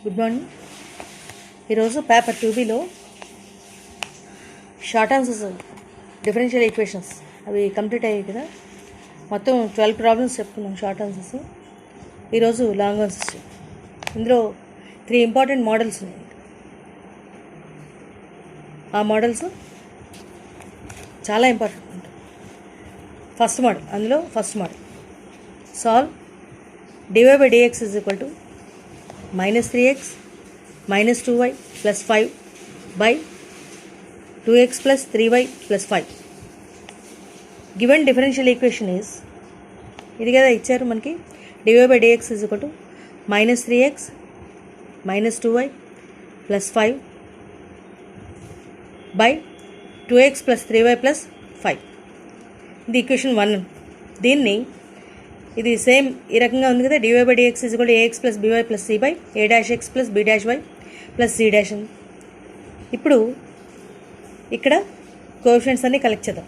Good morning. ఈరోజు paper 2Bలో short answers differential equations అవి కంప్లీట్ అయ్యాయి కదా. మొత్తం 12 ప్రాబ్లమ్స్ చెప్పుకున్నాం షార్ట్ ఆన్సర్స్. ఈరోజు లాంగ్ ఆన్సర్స్. ఇందులో 3 ఇంపార్టెంట్ మోడల్స్ ఉన్నాయి. ఆ మోడల్స్ చాలా ఇంపార్టెంట్ ఉంటాయి. First model solve dy/dx is equal to -3x minus 2y plus 5 by 2x plus 3y plus 5. Given differential equation is ఇది కదా ఇచ్చారు మనకి. dy/dx is equal to -3x minus 2y plus 5 by 2x plus 3y plus 5. ఇది equation 1. దీన్ని ఇది same ఈ రకంగా ఉంది కదా. dy/dx is equal to ax plus by plus c by a dash x plus b dash y plus c dash ఉంది. ఇప్పుడు ఇక్కడ కోఎఫిషియంట్స్ అన్నీ కలెక్ట్ చేద్దాం.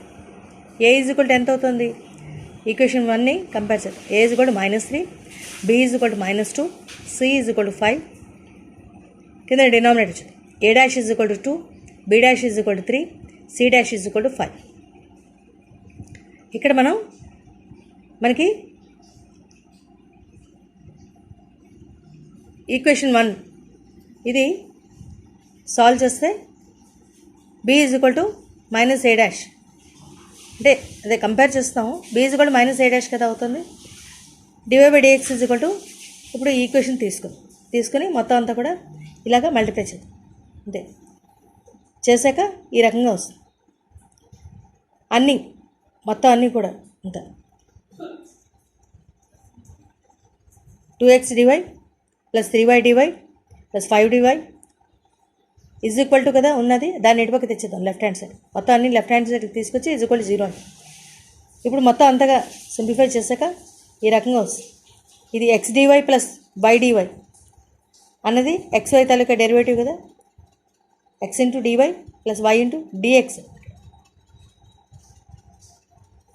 a is equal to ఎంత అవుతుంది? ఈక్వేషన్ 1ని కంపేర్ చేద్దాం. a is equal to -3, b is equal to -2, c is equal to 5. కింద డినామినేటర్ వచ్చింది. a dash is equal to 2, b dash is equal to 3, c dash is equal to 5. ఇక్కడ మనకి equation 1 ఇది solve చేస్తే b is equal to -a dash అంటే అదే compare చేస్తాము. b is equal to -a dash కదా అవుతుంది. dy/dx ఈజ్ ఈక్వల్ టు ఇప్పుడు ఈ ఈక్వేషన్ తీసుకొని మొత్తం అంతా కూడా ఇలాగ మల్టిప్లై చేద్దాం. అంతే చేశాక ఈ రకంగా వస్తుంది. మొత్తం అన్నీ కూడా అంత 2x dy plus 3y dy plus 5 dy is equal to కదా ఉన్నది. దాన్ని ఎటుపక్క తెచ్చేద్దాం లెఫ్ట్ హ్యాండ్ సైడ్. మొత్తం అన్ని లెఫ్ట్ హ్యాండ్ సైడ్కి తీసుకొచ్చి ఈజ్ ఈక్వల్ టు 0 అని. ఇప్పుడు మొత్తం అంతగా సింప్లిఫై చేశాక ఈ రకంగా వస్తుంది. ఇది x dy plus y dy అన్నది xy తాలూకా డెరివేటివ్ కదా. x into dy plus y into dx.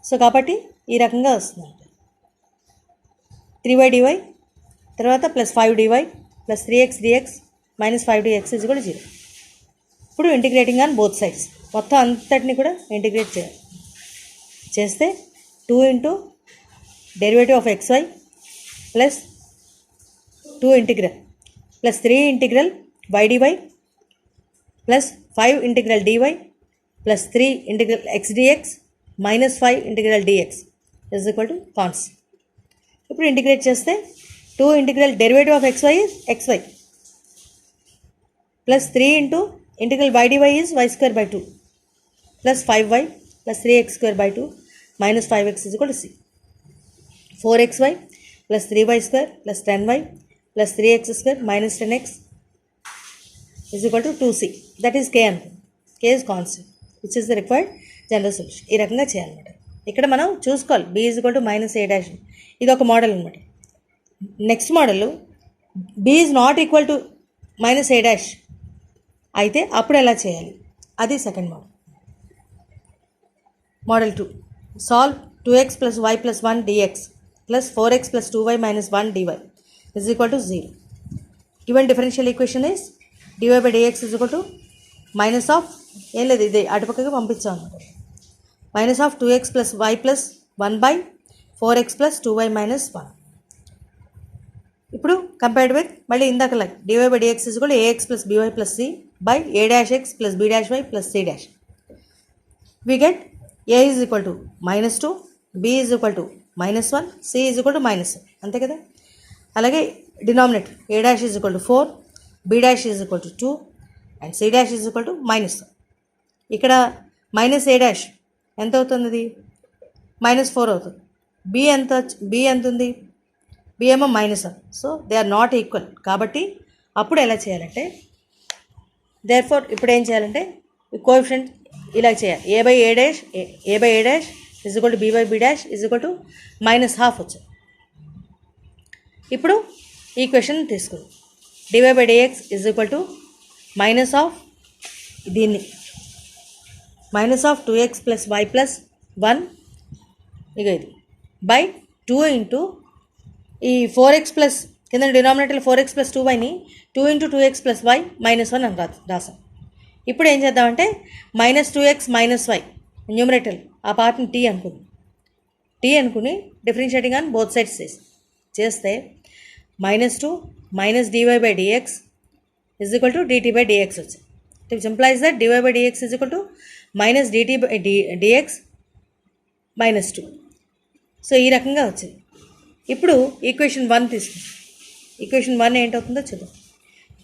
So కాబట్టి ఈ రకంగా వస్తుంది. 3y dy తర్వాత plus 5 dy plus 3x dx minus 5 dx is కూడా 0. ఇప్పుడు ఇంటిగ్రేటింగ్ ఆన్ బోత్ సైడ్స్ మొత్తం అంతటిని కూడా ఇంటిగ్రేట్ చేస్తే 2 into derivative of xy plus 2 integral plus 3 integral y dy plus 5 integral dy plus 3 integral x dx minus 5 integral dx is equal to constant. ఇప్పుడు integrate చేస్తే 2 integral derivative of xy is xy plus 3 into integral y dy is y square by 2 plus 5y plus 3x square by 2 minus 5x is equal to c. 4xy plus 3y square plus 10y plus 3x square minus 10x is equal to 2c. That is k అనుకో. k is constant which is the required general solution. ఈ రకంగా చేయాలన్నమాట. ఇక్కడ మనం చూసుకోవాలి b is equal to -a dash. ఇది ఒక model అనమాట. Next model b is not equal to -a dash అయితే అప్పుడు ఎలా చేయాలి, అది second model 2 solve 2x plus y plus 1 dx plus 4x plus 2y minus 1 dy is equal to 0. Given differential equation is dy/dx is equal to minus of ఏం లేదు ఇదే అటుపక్కగా పంపించాం అనమాట. Minus of 2x plus y plus 1 by 4x plus 2y minus 1. ఇప్పుడు compared with మళ్ళీ ఇందాక dy/dx is equal to ax plus by plus c by a dash x plus b dash y plus c dash. We get a is equal to -2, b is equal to -1, c is equal to -1. అంతే కదా. అలాగే denominator a dash is equal to 4, b dash is equal to 2 and c dash is equal to -1. ఇక్కడ -a dash ఎంత అవుతుంది? అది -4 అవుతుంది. b ఎంత ఉంది? b ఏమో -1. So they are not equal. కాబట్టి అప్పుడు ఎలా చేయాలంటే దేర్ఫోర్ ఇప్పుడు ఏం చేయాలంటే కోఎఫిషియంట్ ఇలా చేయాలి. a/a dash is equal to b/b dash is equal to -12 వచ్చింది. ఇప్పుడు ఈ క్వశ్చన్ తీసుకుందాం. dy/dx is equal to minus of దీన్ని minus of 2x plus y plus 1 ఇక ఇది బై 2 ఇంటూ ఈ 4x ప్లస్ కింద డినామినేటర్లో 4x ప్లస్ 2yని 2 into 2x plus y minus 1 అని రాసాం. ఇప్పుడు ఏం చేద్దామంటే -2x - y న్యూమరేటర్ ఆ పార్ట్ని టీ అనుకుని డిఫరెన్షియేటింగ్ ఆన్ బోత్ సైడ్స్ చేస్తే -2 - dy/dx is equal to dt/dx వచ్చింది. It implies that dy/dx is equal to -dt/dx -2. So ఈ రకంగా వచ్చింది. ఇప్పుడు ఈక్వేషన్ 1 తీసుకుంటాం. ఈక్వేషన్ 1 ఏంటవుతుందో చూద్దాం.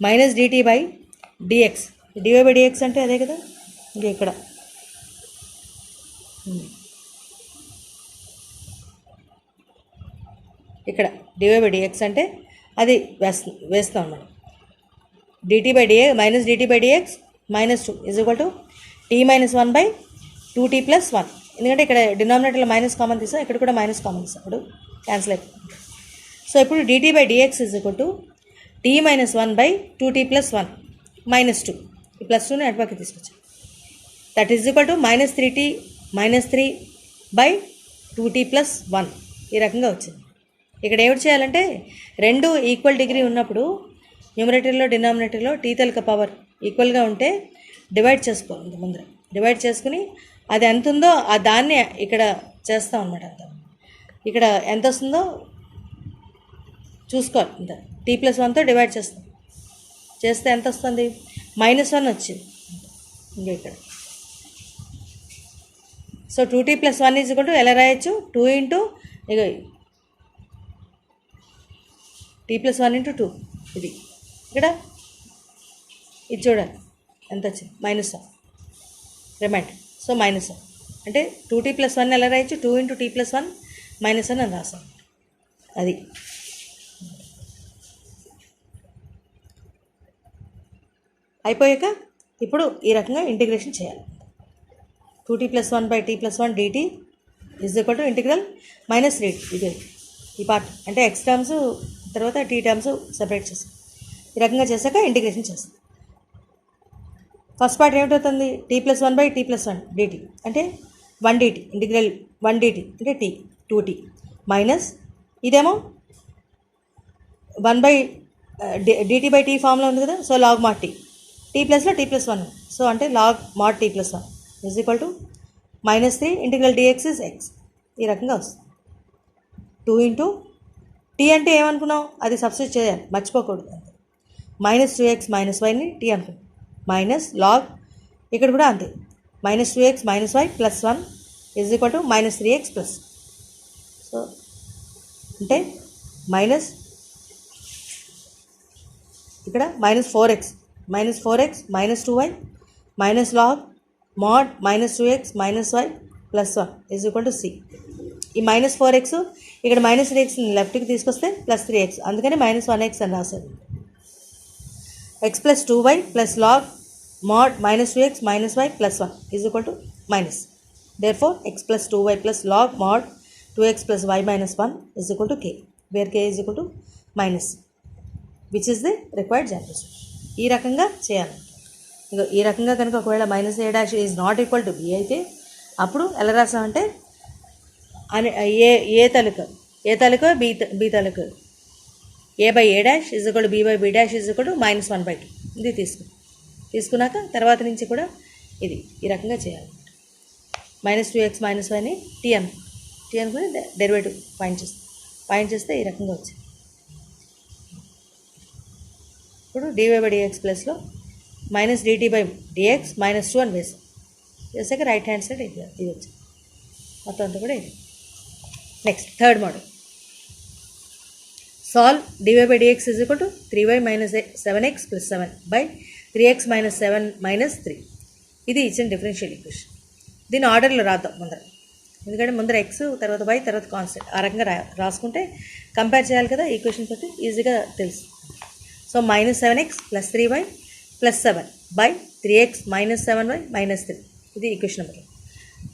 -dt/dx dy/dx అంటే అదే కదా, ఇంకా ఇక్కడ dy/dx అంటే అది వేస్తాం మనం. dt/dx -dt/dx -2 is equal to t - 1/2t + 1. ఎందుకంటే ఇక్కడ డినామినేటర్లో మైనస్ కామన్ తీసాం, ఇక్కడ కూడా మైనస్ కామన్ తీసాం, ఇప్పుడు క్యాన్సిల్ అయిపోతుంది. సో ఇప్పుడు dt/dx is equal to t - 1/2t + 1 -2. ఈ +2ని అటుపక్క తీసుకొచ్చాం. That is equal to -3t -3/2t + 1. ఈ రకంగా వచ్చింది. ఇక్కడ ఏమిటి చేయాలంటే రెండు ఈక్వల్ డిగ్రీ ఉన్నప్పుడు న్యూమరేటర్లో డినామినేటర్లో టీ తాలూకా పవర్ ఈక్వల్గా ఉంటే డివైడ్ చేసుకోవాలి. ముందర డివైడ్ చేసుకుని అది ఎంత ఉందో ఆ దాన్ని ఇక్కడ చేస్తాం అన్నమాట. అంత ఇక్కడ ఎంత వస్తుందో చూసుకోవాలి. ఇంత t + 1తో డివైడ్ చేస్తే ఎంత వస్తుంది? -1 వచ్చింది ఇంకా ఇక్కడ. So 2t + 1 is equal to ఎలా రాయొచ్చు? 2 ఇంటూ ఇక t + 1 × 2 ఇది ఇక్కడ ఇది చూడాలి ఎంత వచ్చింది, -1 రిమైండ్. సో -1 అంటే 2t + 1 ఎలా రాయొచ్చు? 2 ఇంటూ t + 1 -1 అని రాసాం. అది అయిపోయాక ఇప్పుడు ఈ రకంగా ఇంటిగ్రేషన్ చేయాలి. 2t + 1/t + 1 dt is equal to integral -3 ఇది ఈ పార్ట్ అంటే x టర్మ్స్ తర్వాత t టర్మ్స్ సెపరేట్ చేస్తాం. ఈ రకంగా చేశాక ఇంటిగ్రేషన్ చేస్తాం. ఫస్ట్ పార్ట్ ఏమిటవుతుంది? t + 1/t + 1 dt అంటే 1 dt ఇంటిగ్రల్ 1 dt అంటే t 2t మైనస్ ఇదేమో 1/dt/t ఫామ్లో ఉంది కదా. సో log mod t ప్లస్లో t + 1 సో అంటే log mod t + 1 is equal to -3 integral dx is x. ఈ రకంగా వస్తుంది. 2 ఇంటూ t అంటే ఏమనుకున్నాం? అది సబ్స్టిట్యూట్ చేయాలి, మర్చిపోకూడదు. అంతే -2x - yని t అనుకున్నాం మైనస్ లాగ్ ఇక్కడ కూడా అంతే -2x - y + 1 is equal to -3x plus. So అంటే మైనస్ ఇక్కడ -4x -2y minus log mod -2x - y + 1 is equal to c. ఈ -4x ఇక్కడ -3xని లెఫ్ట్కి తీసుకొస్తే +3x అందుకని -1x అని రాశారు. x + 2y + log mod -2x - y + 1 is equal to minus. Therefore x + 2y + log mod 2x + y - 1 is equal to k, where k is equal to minus which is the required generation. ఈ రకంగా చేయాలి. ఇక ఈ రకంగా కనుక ఒకవేళ -a' is not equal to b అయితే అప్పుడు ఎలా రాసామంటే ఏ తాలూకా బి తాలూకా a/a' is equal to b/b' is equal to -1/2 ఇది తీసుకున్నాక తర్వాత నుంచి కూడా ఇది ఈ రకంగా చేయాలి. -2x - yని t అనుకుని డెరివేటివ్ పాయింట్ చేస్తే ఈ రకంగా వచ్చింది. ఇప్పుడు dy/dx ప్లస్లో -dt/dx -2 అని వేసాక రైట్ హ్యాండ్ సైడ్ ఇది వచ్చింది. మొత్తం అంతా కూడా ఇది. Next third model. Solve dy/dx is equal to 3y - 7x + 7/3x - 7 - 3. ఇది ఇచ్చిన డిఫరెన్షియల్ ఈక్వేషన్. దీన్ని ఆర్డర్లో రాద్దాం ముందర, ఎందుకంటే ముందర x తర్వాత y తర్వాత కాన్స్టెంట్ ఆ రకంగా రాసుకుంటే కంపేర్ చేయాలి కదా ఈక్వేషన్ తోటి ఈజీగా తెలుసు. So -7x + 3y + 7/3x - 7y - 3 ఇది ఈక్వేషన్ నెంబర్.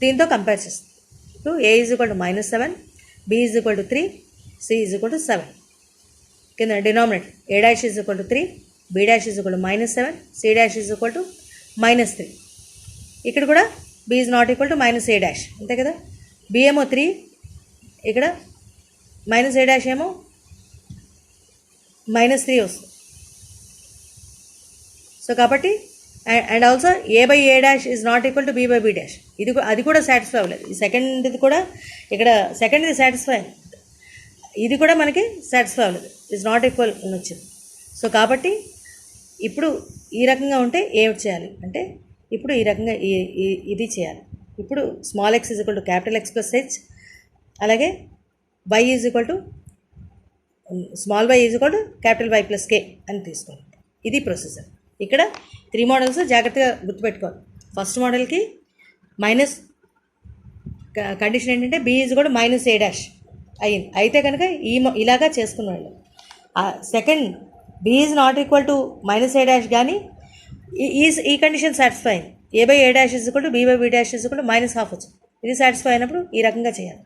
దీంతో కంపేర్ చేస్తాం. ఇప్పుడు a is equal to -7, b is equal to 3, c is equal to 7. కింద denominator a' is equal to 3, b' is equal to -7, c' is equal to -3. ఇక్కడ కూడా b is not equal to -a' అంతే కదా. b ఏమో 3, ఇక్కడ -a' ఏమో -3 వస్తుంది. So కాబట్టి and also a/a' is not equal to b/b'. అది కూడా సాటిస్ఫై అవ్వలేదు. ఈ సెకండ్ది కూడా ఇక్కడ సెకండ్ది సాటిస్ఫై, ఇది కూడా మనకి సాటిస్ఫై అవ్వలేదు, ఈజ్ నాట్ ఈక్వల్ అని వచ్చింది. సో కాబట్టి ఇప్పుడు ఈ రకంగా ఉంటే ఏమిటి చేయాలి అంటే, ఇప్పుడు ఈ రకంగా ఇది చేయాలి. ఇప్పుడు small x is equal to capital X plus h, అలాగే y is equal to small y is equal to capital Y plus k అని తీసుకోండి. ఇది ప్రొసీజర్. ఇక్కడ 3 మోడల్స్ జాగ్రత్తగా గుర్తుపెట్టుకోవాలి. ఫస్ట్ మోడల్కి మైనస్ కండిషన్ ఏంటంటే b is equal to -a' అయ్యింది. అయితే కనుక ఇలాగా చేసుకున్నాళ్ళు. Second b is not equal to -a' కానీ ఈ కండిషన్ సాటిస్ఫై అయింది. a/a' is equal to b/b' is equal to -12 వచ్చింది. ఇది సాటిస్ఫై అయినప్పుడు ఈ రకంగా చేయాలి.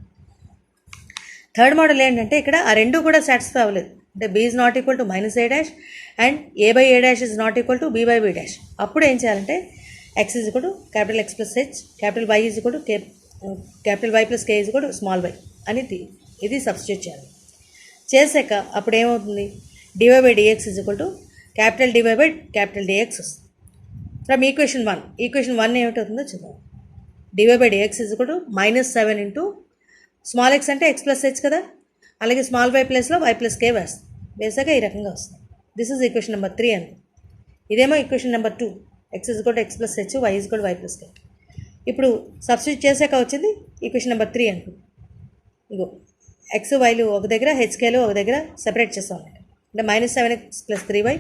థర్డ్ మోడల్ ఏంటంటే ఇక్కడ ఆ రెండు కూడా సాటిస్ఫై అవ్వలేదు. అంటే b is not equal to -a' and a/a' is not equal to b/b'. అప్పుడు ఏం చేయాలంటే x is equal to capital X plus h, capital Y is equal to capital Y plus k is equal to small y అని ఇది substitute చేయాలి. చేసాక అప్పుడు ఏమవుతుంది, dy/dx is equal to capital dy/క్యాపిటల్ dx వస్తుంది. ఫ్రమ్ ఈక్వేషన్ 1 ఏమిటవుతుందో చూద్దాం. dy/dx is equal to -7 into small x అంటే x ప్లస్ h కదా, అలాగే స్మాల్ y ప్లస్లో y ప్లస్ k వేసాక ఈ రకంగా వస్తుంది. దిస్ ఈజ్ ఈక్వేషన్ నెంబర్ 3 అండి. ఇదేమో equation number 2, x is equal to x plus h, y is equal to y plus k. ఇప్పుడు సబ్స్టిట్యూట్ చేసాక వచ్చింది ఈక్వేషన్ నెంబర్ 3 అండి. ఇగో x వైలు ఒక దగ్గర, hkలు ఒక దగ్గర సెపరేట్ చేస్తాం. అంటే -7x plus 3y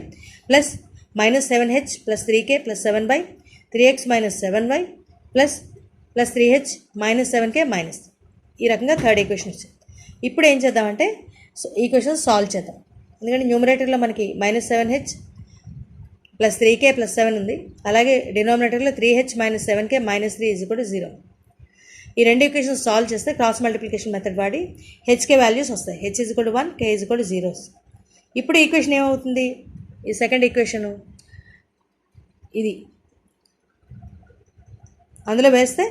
plus -7h plus 3k plus 7y 3x minus 7y plus 3h -7k minus. ఈ రకంగా థర్డ్ ఈక్వేషన్ వచ్చింది. ఇప్పుడు ఏం చేద్దామంటే ఈక్వేషన్ సాల్వ్ చేద్దాం. ఎందుకంటే న్యూమరేటర్లో మనకి -7h ప్లస్ 3k ప్లస్ 7 ఉంది, అలాగే డినామినేటర్లో 3h minus 7k -3 is equal to 0. ఈ రెండు ఈక్వేషన్స్ సాల్వ్ చేస్తే క్రాస్ మల్టిప్లికేషన్ మెథడ్ వాడి hk వాల్యూస్ వస్తాయి. h is equal to 1, k is equal to 0. ఇప్పుడు ఈక్వేషన్ ఏమవుతుంది, ఈ సెకండ్ ఈక్వేషను ఇది అందులో వేస్తే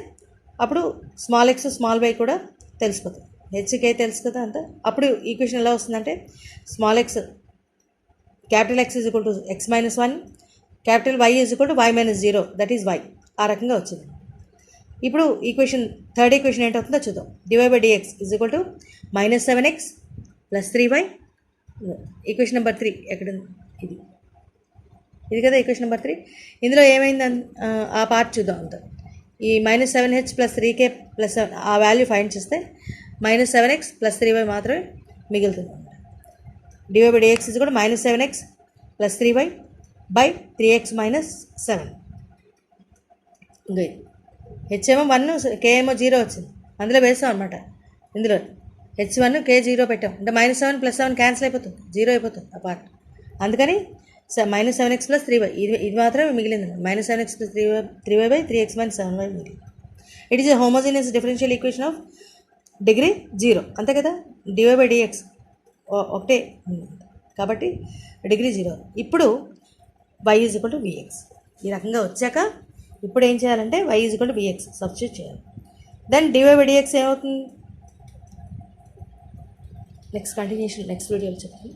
అప్పుడు స్మాల్ x స్మాల్ y కూడా తెలిసిపోతుంది, hk తెలుసు కదా అంతా. అప్పుడు ఈక్వేషన్ ఎలా వస్తుందంటే small x capital X is equal to x minus 1, capital Y is equal to y minus 0, that is y. ఆ రకంగా వచ్చింది. ఇప్పుడు థర్డ్ ఈక్వేషన్ ఏంటవుతుందో చూద్దాం. dy/dx is equal to -7x plus 3y. Equation number 3 ఎక్కడ ఇది కదా ఈక్వేషన్ నెంబర్ 3. ఇందులో ఏమైంది ఆ పార్ట్ చూద్దాం అంతా. ఈ -7h ప్లస్ 3k ప్లస్ ఆ వాల్యూ ఫైండ్ చేస్తే -7x ప్లస్ 3y మాత్రమే మిగులుతుంది. dy/dx ఈజ్ కూడా -7x plus 3y by 3x minus 7. ఇంకా h ఏమో 1, k ఏమో 0 వచ్చింది, అందులో వేస్తాం అనమాట. ఇందులో h1 k 0 పెట్టాం అంటే -7 ప్లస్ 7 క్యాన్సిల్ అయిపోతుంది, 0 అయిపోతుంది ఆ పార్ట్. అందుకని -7x ప్లస్ 3y ఇది మాత్రమే మిగిలింది. -7x plus 3y by 3x minus 7y మిగిలింది. It is a homogeneous differential equation of degree 0, అంతే కదా. dy/dx ఒకటే కాబట్టి డిగ్రీ 0. ఇప్పుడు y is equal to vx. ఈ రకంగా వచ్చాక ఇప్పుడు ఏం చేయాలంటే y is equal to vx substitute చేయాలి. దెన్ dy/dx ఏమవుతుంది, నెక్స్ట్ కంటిన్యూషన్ నెక్స్ట్ వీడియోలో చెప్తాను.